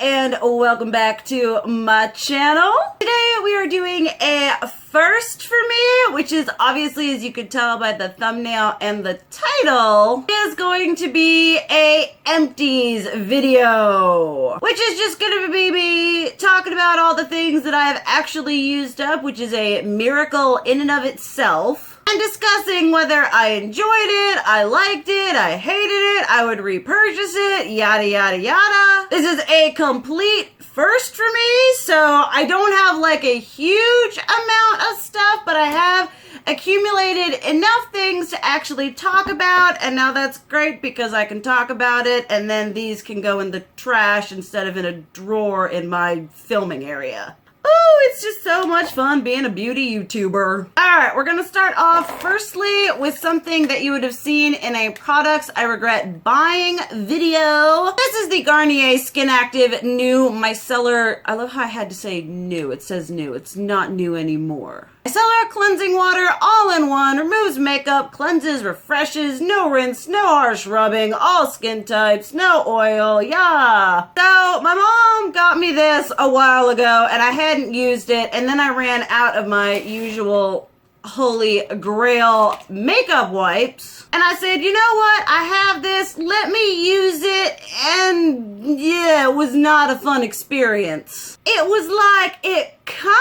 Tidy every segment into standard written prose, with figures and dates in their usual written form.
and welcome back to my channel. Today we are doing a first for me, which is obviously, as you could tell by the thumbnail and the title, is going to be a Empties video, which is just gonna be me talking about all the things that I have actually used up, which is a miracle in and of itself. And discussing whether I enjoyed it, I liked it, I hated it, I would repurchase it, yada yada yada. This is a complete first for me, so I don't have like a huge amount of stuff, but I have accumulated enough things to actually talk about, and now that's great because I can talk about it, and then these can go in the trash instead of in a drawer in my filming area. Oh, it's just so much fun being a beauty YouTuber. Alright, we're gonna start off firstly with something that you would have seen in a products I regret buying video. This is the Garnier Skin Active New Micellar. I love how I had to say new. It says new. It's not new anymore. Micellar cleansing water, all-in-one, removes makeup, cleanses, refreshes, no rinse, no harsh rubbing, all skin types, no oil, yeah. So my mom got me this a while ago and I hadn't used it, and then I ran out of my usual holy grail makeup wipes. And I said, you know what? I have this, let me use it. And yeah, it was not a fun experience. It was like, it kind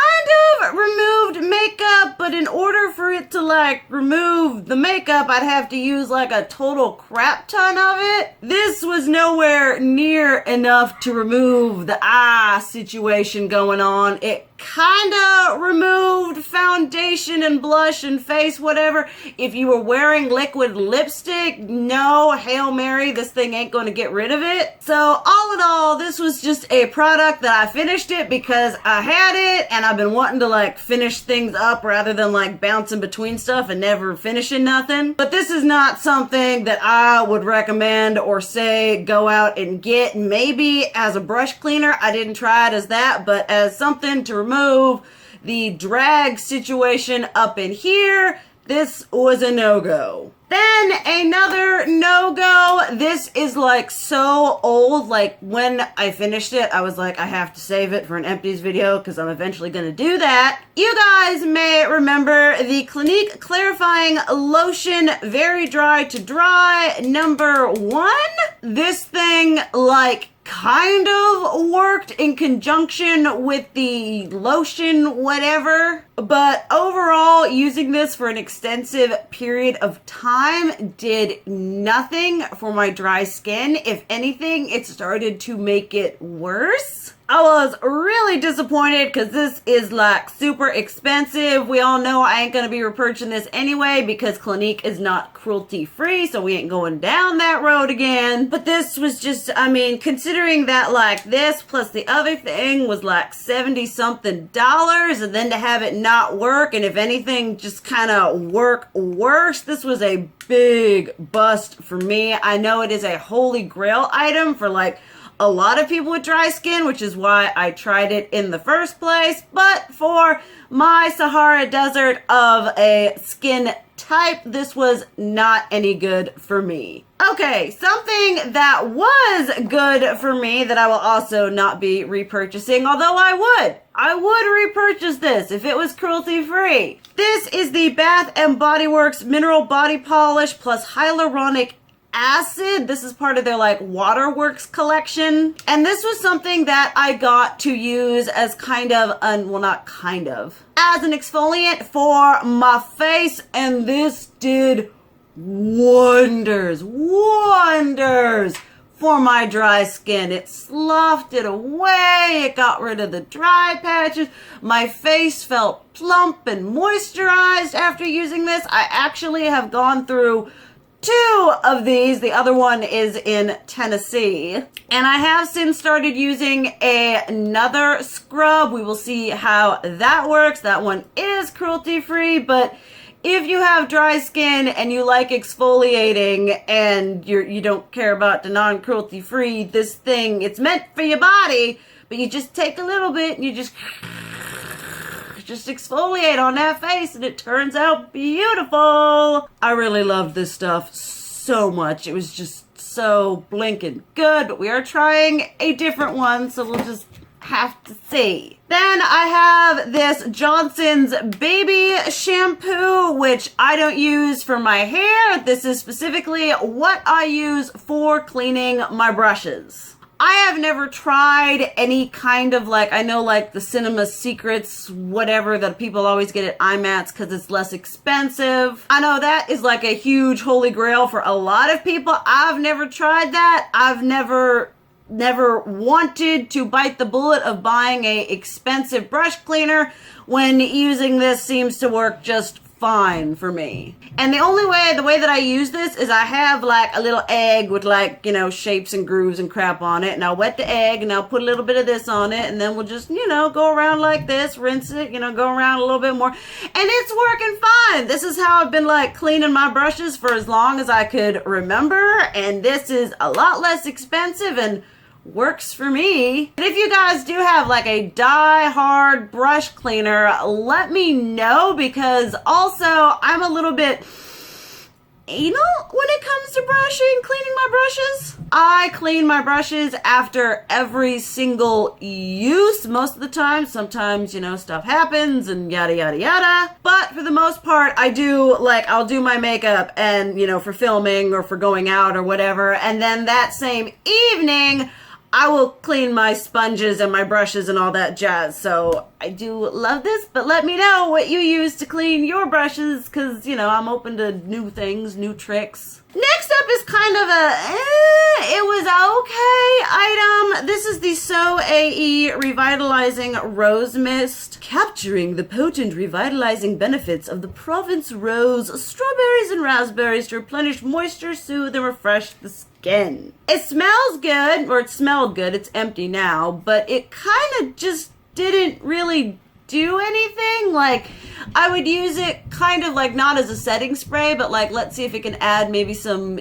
of removed makeup, but in order for it to like remove the makeup, I'd have to use like a total crap ton of it. This was nowhere near enough to remove the eye situation going on. It kinda removed foundation and blush and face, whatever. If you were wearing liquid lipstick, no, Hail Mary, this thing ain't gonna get rid of it. So all in all, this was just a product that I finished it because I had it and I've been wanting to like finish things up rather than like bouncing between stuff and never finishing nothing. But this is not something that I would recommend or say go out and get. Maybe as a brush cleaner, I didn't try it as that, but as something to remove the drag situation up in here, this was a no-go. Then another no-go. This is like so old. Like when I finished it, I was like, I have to save it for an Empties video because I'm eventually going to do that. You guys may remember the Clinique Clarifying Lotion Very Dry to Dry #1. This thing like kind of worked in conjunction with the lotion, whatever. But overall, using this for an extensive period of time did nothing for my dry skin. If anything, it started to make it worse. I was really disappointed because this is like super expensive. We all know I ain't going to be repurchasing this anyway because Clinique is not cruelty free, so we ain't going down that road again. But this was just, I mean, considering that like this plus the other thing was like 70 something dollars, and then to have it not work and if anything just kind of work worse, this was a big bust for me. I know it is a holy grail item for like a lot of people with dry skin, which is why I tried it in the first place, but for my Sahara Desert of a skin type, this was not any good for me. Okay, something that was good for me that I will also not be repurchasing, although I would repurchase this if it was cruelty free. This is the Bath & Body Works Mineral Body Polish plus Hyaluronic Acid. This is part of their like Waterworks collection, and this was something that I got to use as kind of well, not kind of, as an exfoliant for my face, and this did wonders for my dry skin. It sloughed it away, it got rid of the dry patches, my face felt plump and moisturized after using this. I actually have gone through 2 of these. The other one is in Tennessee. And I have since started using another scrub. We will see how that works. That one is cruelty free, but if you have dry skin and you like exfoliating and you don't care about the non-cruelty free, this thing, it's meant for your body, but you just take a little bit and you just exfoliate on that face and it turns out beautiful. I really loved this stuff so much. It was just so blinking good, but we are trying a different one, so we'll just have to see. Then I have this Johnson's baby shampoo, which I don't use for my hair. This is specifically what I use for cleaning my brushes. I have never tried any kind of I know the Cinema Secrets, whatever, that people always get at IMATS because it's less expensive. I know that is a huge holy grail for a lot of people. I've never tried that. I've never wanted to bite the bullet of buying a expensive brush cleaner when using this seems to work just fine for me. And the way that I use this is I have a little egg with shapes and grooves and crap on it, and I'll wet the egg and I'll put a little bit of this on it, and then we'll just go around like this, rinse it, go around a little bit more, and it's working fine. This is how I've been cleaning my brushes for as long as I could remember, and this is a lot less expensive and works for me. And if you guys do have a die-hard brush cleaner, let me know, because also I'm a little bit anal when it comes to cleaning my brushes. I clean my brushes after every single use most of the time. Sometimes, stuff happens and yada yada yada. But for the most part, I do I'll do my makeup and, for filming or for going out or whatever. And then that same evening, I will clean my sponges and my brushes and all that jazz. So I do love this, but let me know what you use to clean your brushes, because, I'm open to new things, new tricks. Next up is kind of it was okay item. This is the sooooo Revitalizing Rose Mist, capturing the potent revitalizing benefits of the Provence rose, strawberries and raspberries to replenish moisture, soothe, and refresh the skin. It smells good, or it smelled good. It's empty now, but it kind of just didn't really do anything. I would use it kind of not as a setting spray, but let's see if it can add maybe some,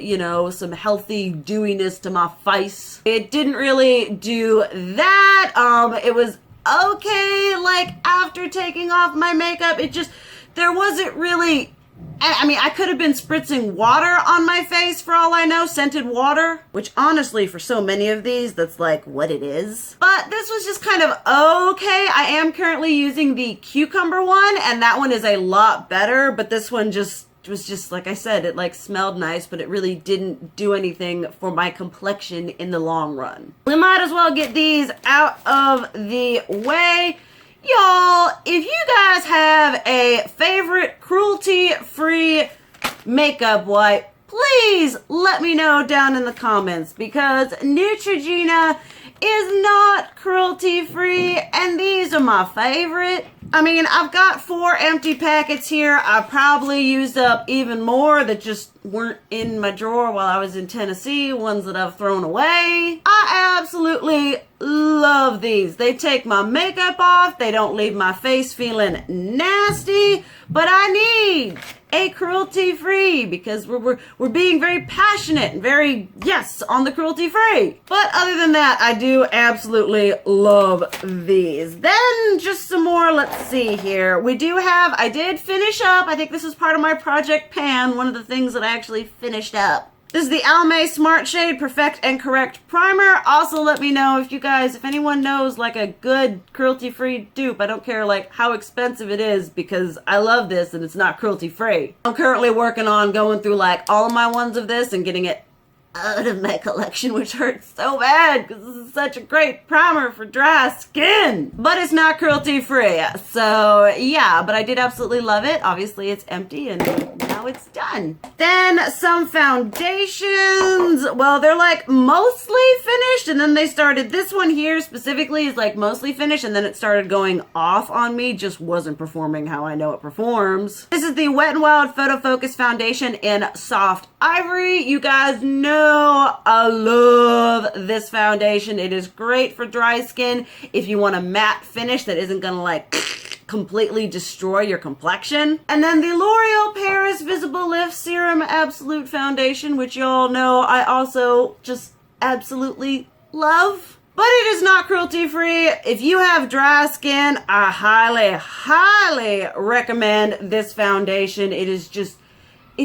some healthy dewiness to my face. It didn't really do that. It was okay, after taking off my makeup, there wasn't really, I could have been spritzing water on my face for all I know, scented water, which honestly, for so many of these, that's what it is. But this was just kind of okay. I am currently using the cucumber one, and that one is a lot better, but this one was just, like I said, it smelled nice, but it really didn't do anything for my complexion in the long run. We might as well get these out of the way. Y'all, if you guys have a favorite cruelty-free makeup wipe, please let me know down in the comments, because Neutrogena is not cruelty-free, and these are my favorite. I've got 4 empty packets here. I probably used up even more that just weren't in my drawer while I was in Tennessee, ones that I've thrown away. I absolutely love these. They take my makeup off. They don't leave my face feeling nasty, but I need a cruelty-free, because we're being very passionate and very, yes, on the cruelty-free. But other than that, I do absolutely love these. Then just some more, let's see here. I did finish up, I think this is part of my Project Pan, one of the things that I actually finished up. This is the Almay Smart Shade Perfect and Correct Primer. Also, let me know if anyone knows a good cruelty-free dupe. I don't care how expensive it is, because I love this and it's not cruelty-free. I'm currently working on going through all of my ones of this and getting it out of my collection, which hurts so bad because this is such a great primer for dry skin. But it's not cruelty-free. So yeah, but I did absolutely love it. Obviously it's empty and now it's done. Then some foundations. Well, they're mostly finished, and then they started, this one here specifically is mostly finished, and then it started going off on me. Just wasn't performing how I know it performs. This is the Wet n Wild Photo Focus Foundation in Soft Ivory. You guys know I love this foundation. It is great for dry skin if you want a matte finish that isn't gonna completely destroy your complexion. And then the L'Oreal Paris Visible Lift Serum Absolute Foundation, which y'all know I also just absolutely love. But it is not cruelty-free. If you have dry skin, I highly, highly recommend this foundation. It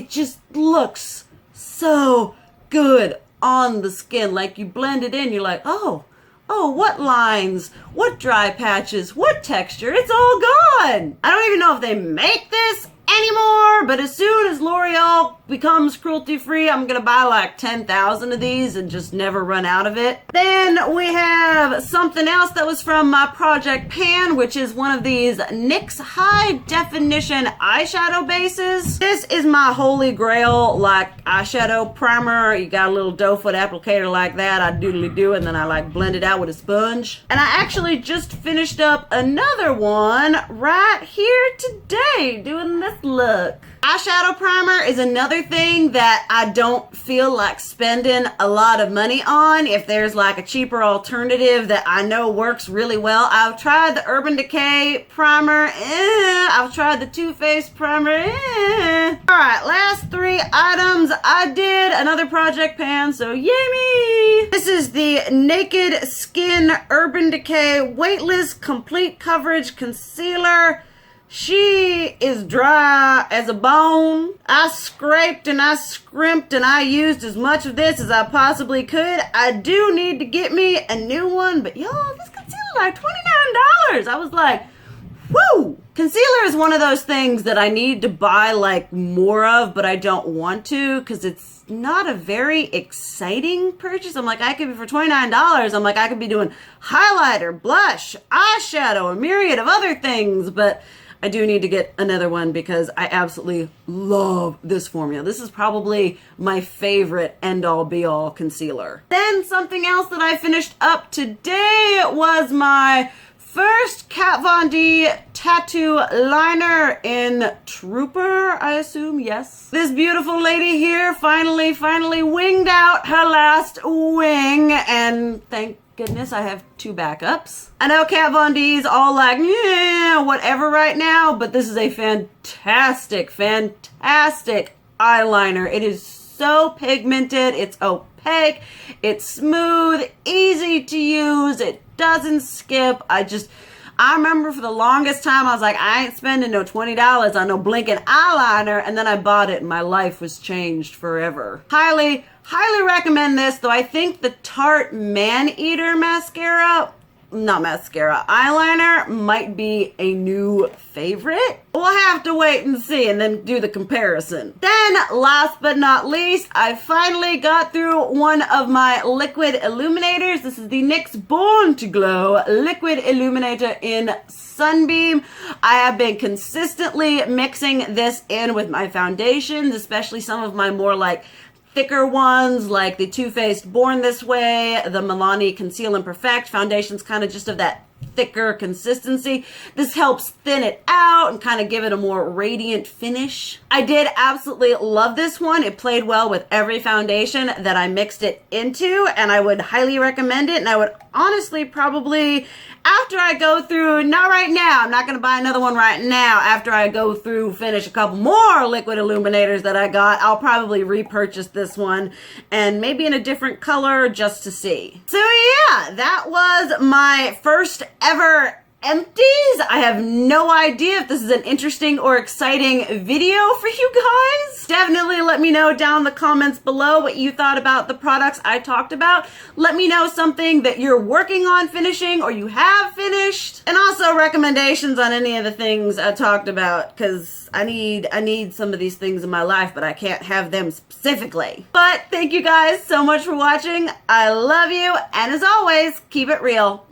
just looks so good on the skin. Like you blend it in, you're like, oh, what lines, what dry patches, what texture, it's all gone. I don't even know if they make this anymore, but as soon as L'Oreal becomes cruelty-free, I'm gonna buy like 10,000 of these and just never run out of it. Then we have something else that was from my project pan, which is one of these NYX high definition eyeshadow bases. This is my holy grail, like eyeshadow primer. You got a little doe foot applicator like that, I doodly do, and then I like blend it out with a sponge. And I actually just finished up another one right here today, doing this look. Eyeshadow primer is another thing that I don't feel like spending a lot of money on. If there's like a cheaper alternative that I know works really well. I've tried the Urban Decay primer. I've tried the Too Faced primer. Alright, last 3 items. I did another project pan, so yay me! This is the Naked Skin Urban Decay Weightless Complete Coverage Concealer. She is dry as a bone. I scraped and I scrimped and I used as much of this as I possibly could. I do need to get me a new one, but y'all, this concealer like $29. I was like, whoo! Concealer is one of those things that I need to buy like more of, but I don't want to because it's not a very exciting purchase. I'm like, I could be for $29. I'm like, I could be doing highlighter, blush, eyeshadow, a myriad of other things, but I do need to get another one because I absolutely love this formula. This is probably my favorite end-all be-all concealer. Then something else that I finished up today was my first Kat Von D tattoo liner in Trooper, I assume, yes. This beautiful lady here finally winged out her last wing, and thank goodness I have 2 backups. I know Kat Von D's all like, yeah, whatever right now, but this is a fantastic eyeliner. It is so pigmented, it's opaque, it's smooth, easy to use, it doesn't skip. I remember for the longest time, I was like, I ain't spending no $20 on no blinking eyeliner, and then I bought it and my life was changed forever. Highly recommend this, though I think the Tarte Man-Eater eyeliner might be a new favorite. We'll have to wait and see and then do the comparison. Then, last but not least, I finally got through one of my liquid illuminators. This is the NYX Born to Glow Liquid Illuminator in Sunbeam. I have been consistently mixing this in with my foundations, especially some of my more like thicker ones like the Too Faced Born This Way, the Milani Conceal and Perfect. Foundation's kind of just of that thicker consistency. This helps thin it out and kind of give it a more radiant finish. I did absolutely love this one. It played well with every foundation that I mixed it into, and I would highly recommend it. And I would honestly probably, after I go through, not right now, I'm not going to buy another one right now. After I go through, finish a couple more liquid illuminators that I got, I'll probably repurchase this one and maybe in a different color just to see. So yeah, that was my first ever Empties. I have no idea if this is an interesting or exciting video for you guys. Definitely let me know down in the comments below what you thought about the products I talked about. Let me know something that you're working on finishing or you have finished. And also recommendations on any of the things I talked about, because I need some of these things in my life, but I can't have them specifically. But thank you guys so much for watching. I love you, and as always, keep it real.